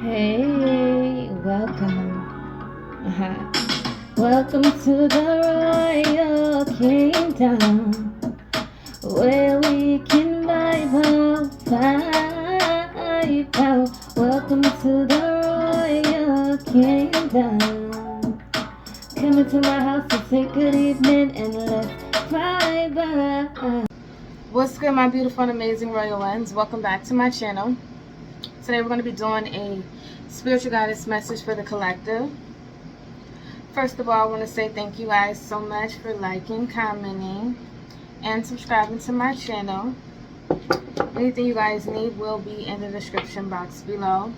Hey, welcome. Welcome to the Royal Kingdom, where we can vibe out. Welcome to the Royal Kingdom. Come into my house and say good evening and let's vibe out. What's good, my beautiful and amazing royal ones? Welcome back to my channel. Today we're going to be doing a spiritual guidance message for the collective. First of all, I want to say thank you guys so much for liking, commenting, and subscribing to my channel. Anything you guys need will be in the description box below.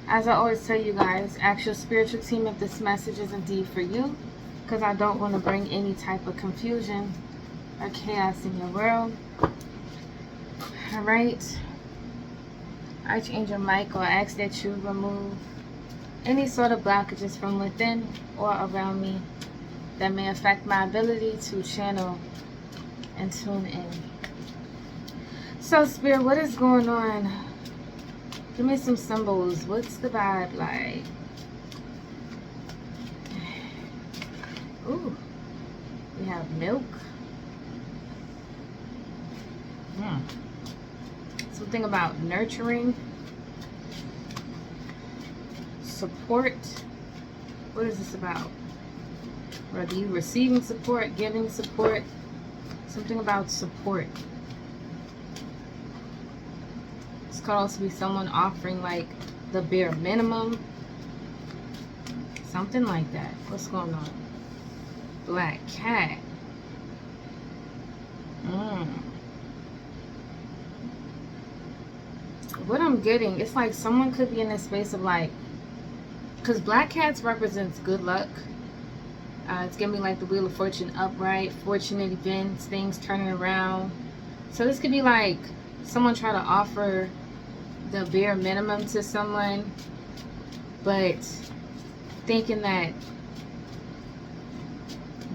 As I always tell you guys, ask your spiritual team if this message is indeed for you, because I don't want to bring any type of confusion or chaos in your world. Alright, Archangel Michael, I ask that you remove any sort of blockages from within or around me that may affect my ability to channel and tune in. So Spirit, what is going on? Give me some symbols. What's the vibe like? Ooh, we have milk. Something about nurturing, support. What is this about? Are you receiving support, giving support? Something about support. This could also be someone offering like the bare minimum. Something like that. What's going on? Black cat. What I'm getting, it's like someone could be in this space of like, because black cats represents good luck. It's giving me like the Wheel of Fortune upright, fortunate events, things turning around. So this could be like someone try to offer the bare minimum to someone, but thinking that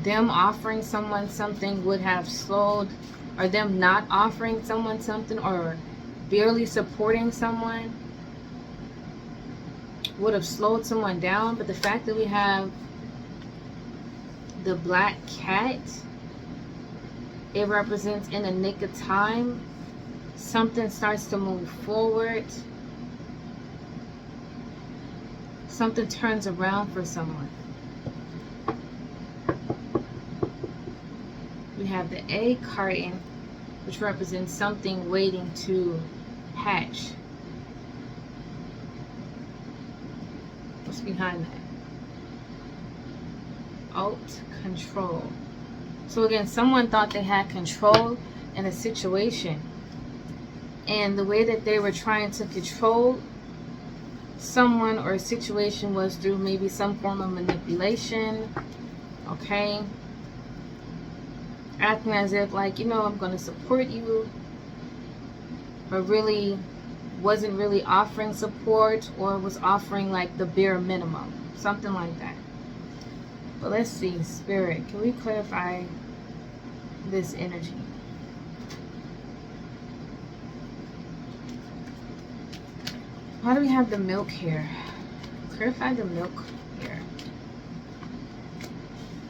them offering someone something would have slowed, or them not offering someone something or barely supporting someone would have slowed someone down. But the fact that we have the black cat, it represents in a nick of time something starts to move forward, something turns around for someone. We have the egg carton, which represents something waiting to hatch. What's behind that? Alt control. So again, someone thought they had control in a situation, and the way that they were trying to control someone or a situation was through maybe some form of manipulation. Okay, acting as if like, you know, I'm going to support you, but really wasn't really offering support, or was offering like the bare minimum, something like that. But let's see, Spirit, can we clarify this energy? Why do we have the milk here? Clarify the milk here.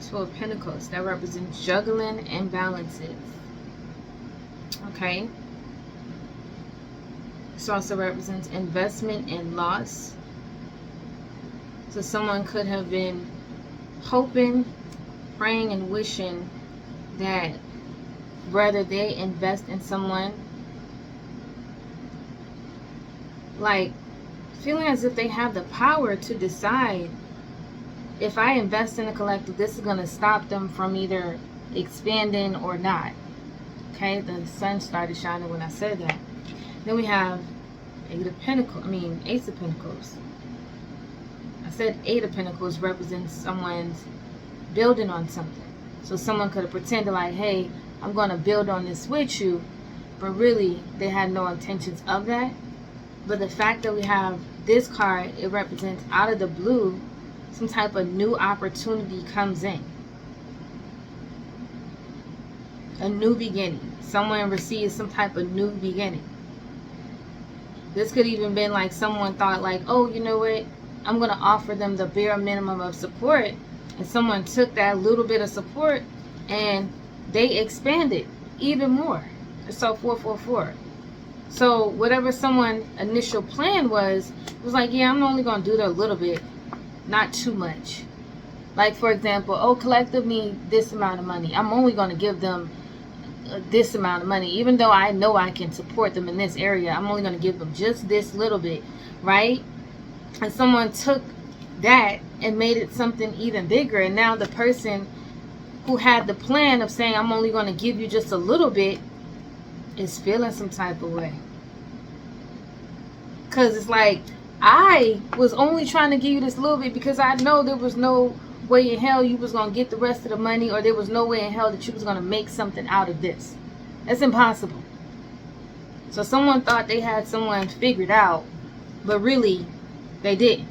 Two of Pentacles, that represents juggling imbalances. Okay. This also represents investment and loss. So someone could have been hoping, praying, and wishing that whether they invest in someone, like feeling as if they have the power to decide, if I invest in a collective, this is going to stop them from either expanding or not. Okay, the sun started shining when I said that. Then we have Ace of Pentacles. I said Eight of Pentacles represents someone's building on something. So someone could have pretended like, hey, I'm going to build on this with you, but really they had no intentions of that. But the fact that we have this card, it represents out of the blue, some type of new opportunity comes in. A new beginning. Someone receives some type of new beginning. This could even been like someone thought like, oh, you know what? I'm going to offer them the bare minimum of support. And someone took that little bit of support and they expanded even more. So 444. So whatever someone's initial plan was like, yeah, I'm only going to do that a little bit, not too much. Like, for example, oh, collective need this amount of money. I'm only going to give them this amount of money. Even though I know I can support them in this area, I'm only going to give them just this little bit, right? And someone took that and made it something even bigger. And now the person who had the plan of saying, I'm only going to give you just a little bit, is feeling some type of way. Because it's like, I was only trying to give you this little bit because I know there was no way in hell you was going to get the rest of the money, or there was no way in hell that you was going to make something out of this. That's impossible. So someone thought they had someone figured out, but really they didn't.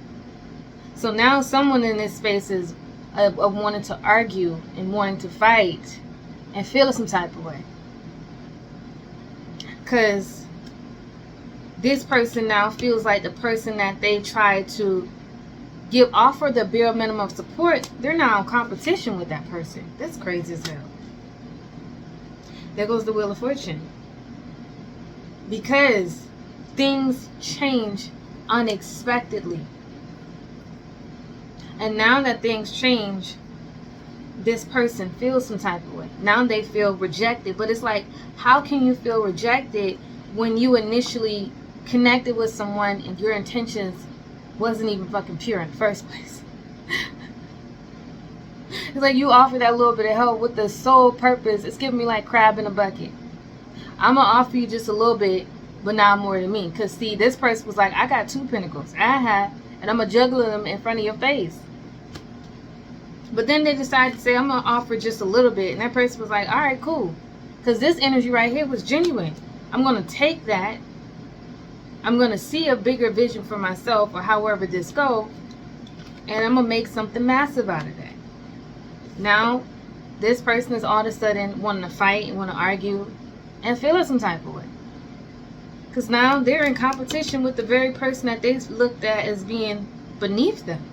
So now someone in this space is wanting to argue and wanting to fight and feel some type of way. Because this person now feels like the person that they tried to offer the bare minimum of support, they're now in competition with that person. That's crazy as hell. There goes the Wheel of Fortune. Because things change unexpectedly. And now that things change, this person feels some type of way. Now they feel rejected. But it's like, how can you feel rejected when you initially connected with someone and your intentions wasn't even fucking pure in the first place? It's like you offer that little bit of help with the sole purpose. It's giving me like crab in a bucket. I'm going to offer you just a little bit, but not more than me. Because see, this person was like, I got 2 pentacles. And I'm going to juggle them in front of your face. But then they decided to say, I'm going to offer just a little bit. And that person was like, all right, cool. Because this energy right here was genuine. I'm going to take that. I'm going to see a bigger vision for myself, or however this go, and I'm going to make something massive out of that. Now, this person is all of a sudden wanting to fight and want to argue and feeling some type of way. Because now they're in competition with the very person that they looked at as being beneath them.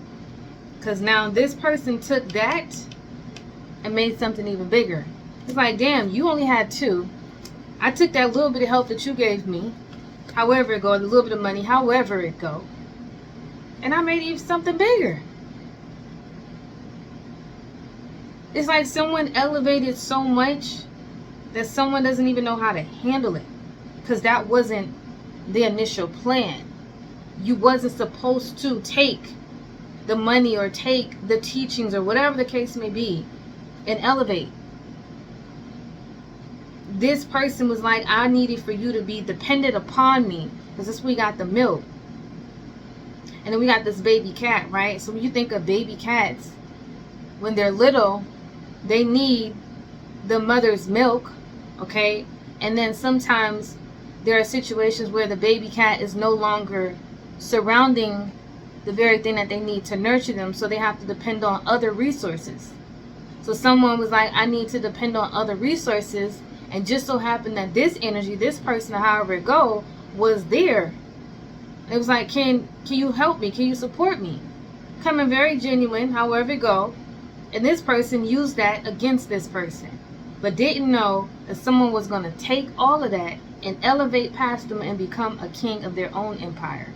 Because now this person took that and made something even bigger. It's like, damn, you only had 2. I took that little bit of help that you gave me, however it go, a little bit of money, however it go, and I made even something bigger. It's like someone elevated so much that someone doesn't even know how to handle it, because that wasn't the initial plan. You wasn't supposed to take the money or take the teachings or whatever the case may be and elevate. This person was like, I needed for you to be dependent upon me, because this we got the milk. And then we got this baby cat, right? So when you think of baby cats, when they're little, they need the mother's milk, okay? And then sometimes there are situations where the baby cat is no longer surrounding the very thing that they need to nurture them, so they have to depend on other resources. So someone was like, I need to depend on other resources. And just so happened that this energy, this person, however it go, was there. It was like, can you help me? Can you support me? Coming very genuine, however it go. And this person used that against this person, but didn't know that someone was going to take all of that and elevate past them and become a king of their own empire.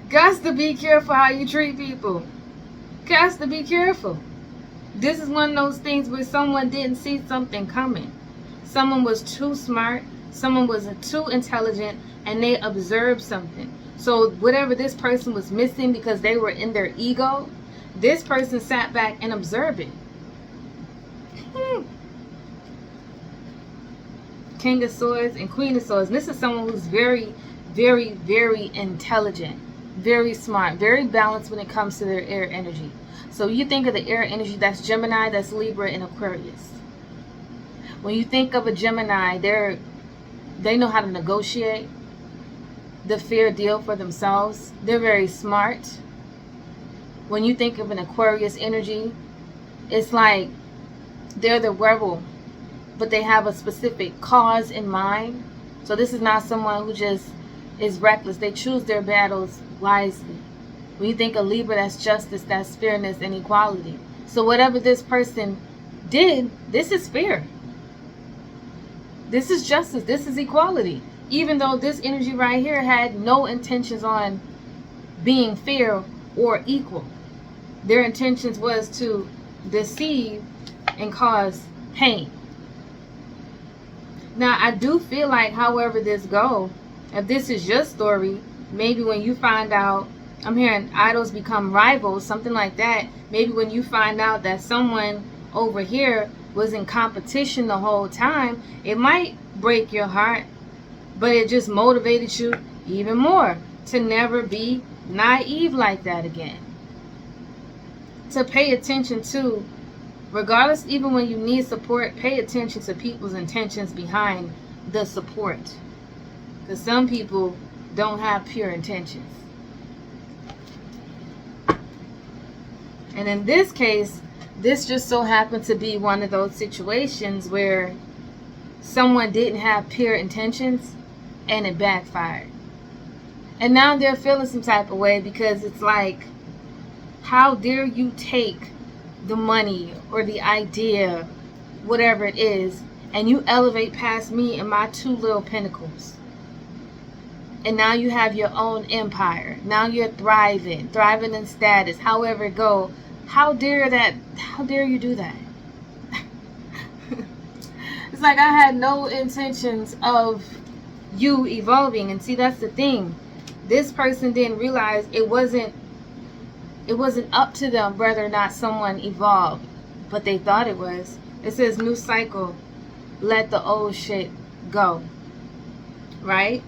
Gots to be careful how you treat people. Gots to be careful. This is one of those things where someone didn't see something coming. Someone was too smart. Someone was too intelligent, and they observed something. So whatever this person was missing because they were in their ego, this person sat back and observed it. King of Swords and Queen of Swords. And this is someone who's very, very, very intelligent, very smart, very balanced when it comes to their air energy. So you think of the air energy, that's Gemini, that's Libra, and Aquarius. When you think of a Gemini, they know how to negotiate the fair deal for themselves. They're very smart. When you think of an Aquarius energy, it's like they're the rebel, but they have a specific cause in mind. So this is not someone who just is reckless. They choose their battles wisely. When you think of Libra, that's justice, that's fairness, and equality. So whatever this person did, this is fair. This is justice. This is equality. Even though this energy right here had no intentions on being fair or equal. Their intentions was to deceive and cause pain. Now, I do feel like, however this go, if this is your story, maybe when you find out, I'm hearing idols become rivals, something like that. Maybe when you find out that someone over here was in competition the whole time, it might break your heart, but it just motivated you even more to never be naive like that again. To pay attention to, regardless, even when you need support, pay attention to people's intentions behind the support. Because some people don't have pure intentions. And in this case, this just so happened to be one of those situations where someone didn't have pure intentions and it backfired. And now they're feeling some type of way because it's like, how dare you take the money or the idea, whatever it is, and you elevate past me and my two little pinnacles. And now you have your own empire. Now you're thriving in status, however it go. How dare you do that? It's like I had no intentions of you evolving. And see, that's the thing. This person didn't realize it wasn't up to them whether or not someone evolved, but they thought it was. It says new cycle, let the old shit go. Right?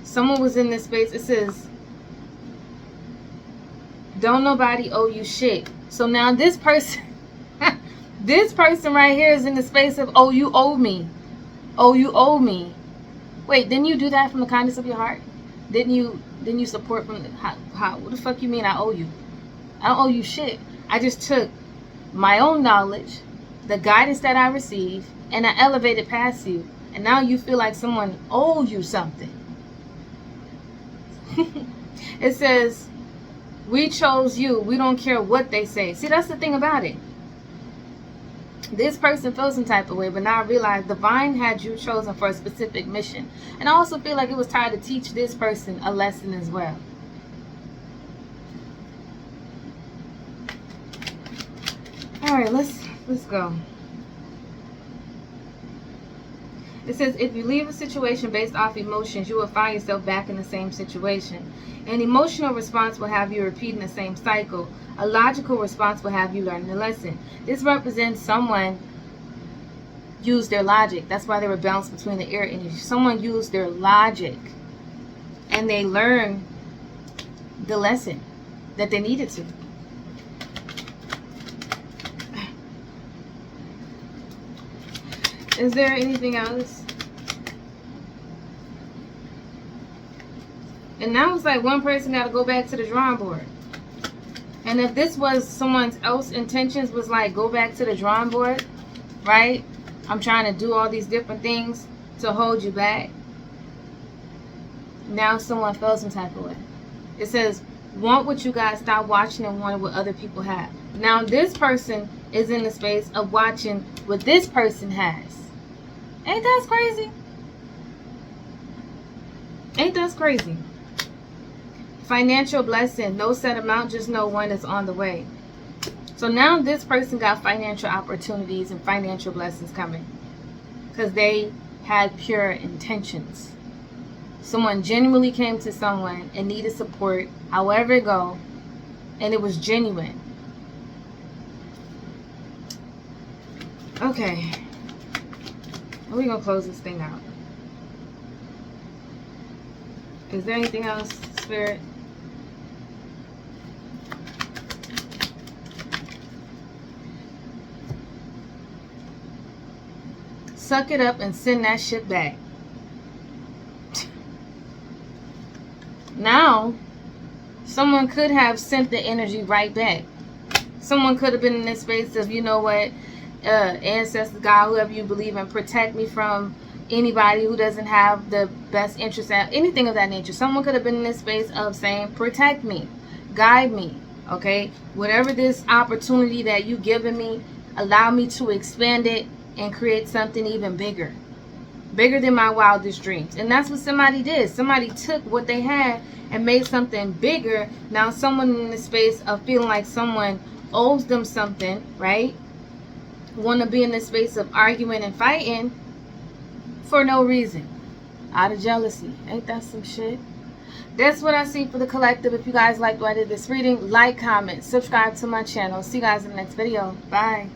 Someone was in this space. It says, don't nobody owe you shit. So now this person, this person right here is in the space of, oh, you owe me. Oh, you owe me. Wait, didn't you do that from the kindness of your heart? Didn't you support from the, how what the fuck you mean I owe you? I don't owe you shit. I just took my own knowledge, the guidance that I received, and I elevated past you. And now you feel like someone owes you something. It says, we chose you. We don't care what they say. See, that's the thing about it. This person feels some type of way, but now I realize divine had you chosen for a specific mission. And I also feel like it was time to teach this person a lesson as well. All right, let's go. It says, if you leave a situation based off emotions, you will find yourself back in the same situation. An emotional response will have you repeating the same cycle. A logical response will have you learn the lesson. This represents someone used their logic. That's why they were balanced between the air energy. Someone used their logic and they learned the lesson that they needed to. Is there anything else? And now it's like one person got to go back to the drawing board. And if this was someone else's intentions was like, go back to the drawing board, right? I'm trying to do all these different things to hold you back. Now someone felt some type of way. It says, want what you got, stop watching and want what other people have. Now this person is in the space of watching what this person has. Ain't that crazy? Ain't that crazy? Financial blessing, no set amount, just know one is on the way. So now this person got financial opportunities and financial blessings coming because they had pure intentions. Someone genuinely came to someone and needed support, however it go, and it was genuine. Okay. We're going to close this thing out. Is there anything else, Spirit? Suck it up and send that shit back. Now, someone could have sent the energy right back. Someone could have been in this space of, you know what, ancestors, God, whoever you believe in, protect me from anybody who doesn't have the best interest at anything of that nature. Someone could have been in this space of saying, protect me, guide me, okay? Whatever this opportunity that you given me, allow me to expand it and create something even bigger than my wildest dreams. And that's what somebody did. Somebody took what they had and made something bigger. Now someone in the space of feeling like someone owes them something, right? Want to be in the space of arguing and fighting for no reason, out of jealousy. Ain't that some shit? That's what I see for the collective. If you guys liked what I did this reading, like, comment, subscribe to my channel. See you guys in the next video. Bye.